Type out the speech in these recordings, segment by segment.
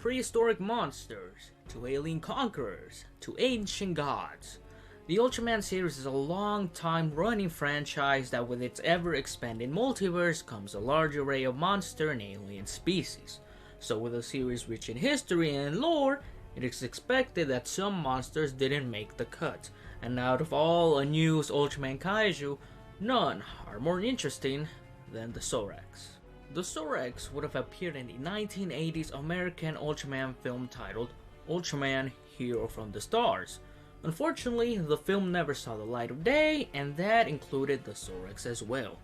prehistoric monsters, to alien conquerors, to ancient gods. The Ultraman series is a long time running franchise that with its ever expanding multiverse comes a large array of monster and alien species. So with a series rich in history and lore, it is expected that some monsters didn't make the cut, and out of all unused Ultraman kaiju, none are more interesting than the Saurex. The Saurex would have appeared in the 1980s American Ultraman film titled Ultraman Hero from the Stars. Unfortunately, the film never saw the light of day, and that included the Saurex as well.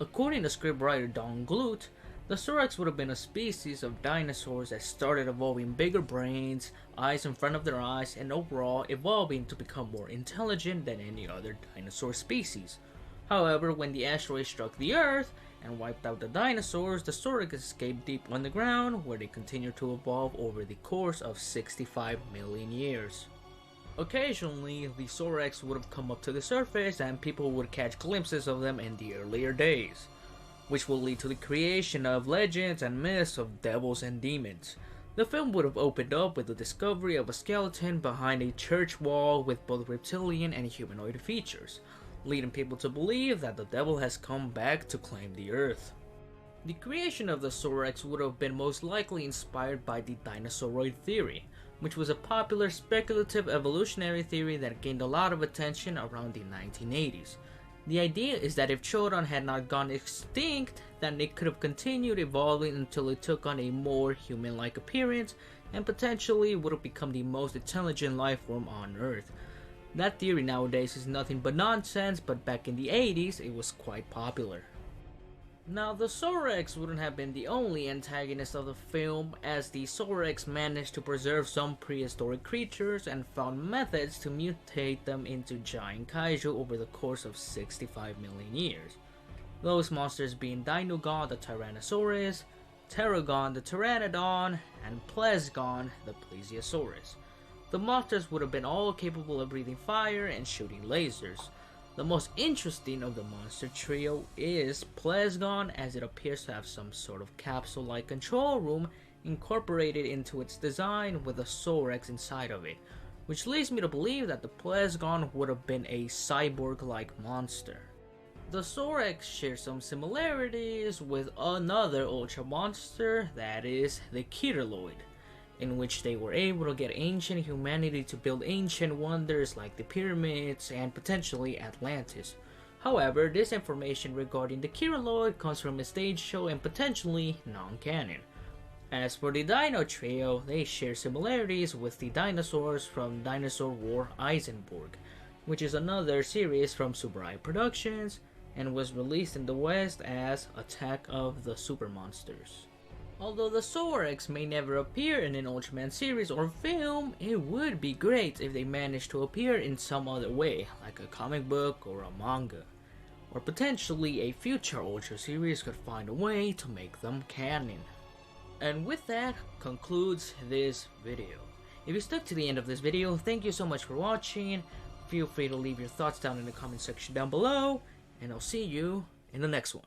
According to scriptwriter Don Glut, the Saurex would have been a species of dinosaurs that started evolving bigger brains, eyes in front of their eyes, and overall evolving to become more intelligent than any other dinosaur species. However, when the asteroid struck the Earth and wiped out the dinosaurs, the Saurex escaped deep underground, where they continued to evolve over the course of 65 million years. Occasionally, the Saurex would have come up to the surface and people would catch glimpses of them in the earlier days, which will lead to the creation of legends and myths of devils and demons. The film would have opened up with the discovery of a skeleton behind a church wall with both reptilian and humanoid features, leading people to believe that the devil has come back to claim the earth. The creation of the Saurex would have been most likely inspired by the dinosauroid theory, which was a popular speculative evolutionary theory that gained a lot of attention around the 1980s. The idea is that if children had not gone extinct, then they could have continued evolving until it took on a more human-like appearance and potentially would have become the most intelligent life form on Earth. That theory nowadays is nothing but nonsense, but back in the 80s it was quite popular. Now, the Saurex wouldn't have been the only antagonist of the film, as the Saurex managed to preserve some prehistoric creatures and found methods to mutate them into giant kaiju over the course of 65 million years. Those monsters being Dinogon the Tyrannosaurus, Pteragon the Pteranodon, and Plesgon the Plesiosaurus. The monsters would have been all capable of breathing fire and shooting lasers. The most interesting of the monster trio is Plesgon, as it appears to have some sort of capsule-like control room incorporated into its design with a Saurex inside of it, which leads me to believe that the Plesgon would have been a cyborg-like monster. The Saurex shares some similarities with another Ultra monster, that is the Kyrilloid, in which they were able to get ancient humanity to build ancient wonders like the pyramids and potentially Atlantis. However, this information regarding the Kyrilloid comes from a stage show and potentially non-canon. As for the Dino Trio, they share similarities with the dinosaurs from Dinosaur War Eisenborg, which is another series from Subaru Productions and was released in the West as Attack of the Super Monsters. Although the Saurex may never appear in an Ultraman series or film, it would be great if they managed to appear in some other way, like a comic book or a manga. Or potentially a future Ultra series could find a way to make them canon. And with that concludes this video. If you stuck to the end of this video, thank you so much for watching. Feel free to leave your thoughts down in the comment section down below, and I'll see you in the next one.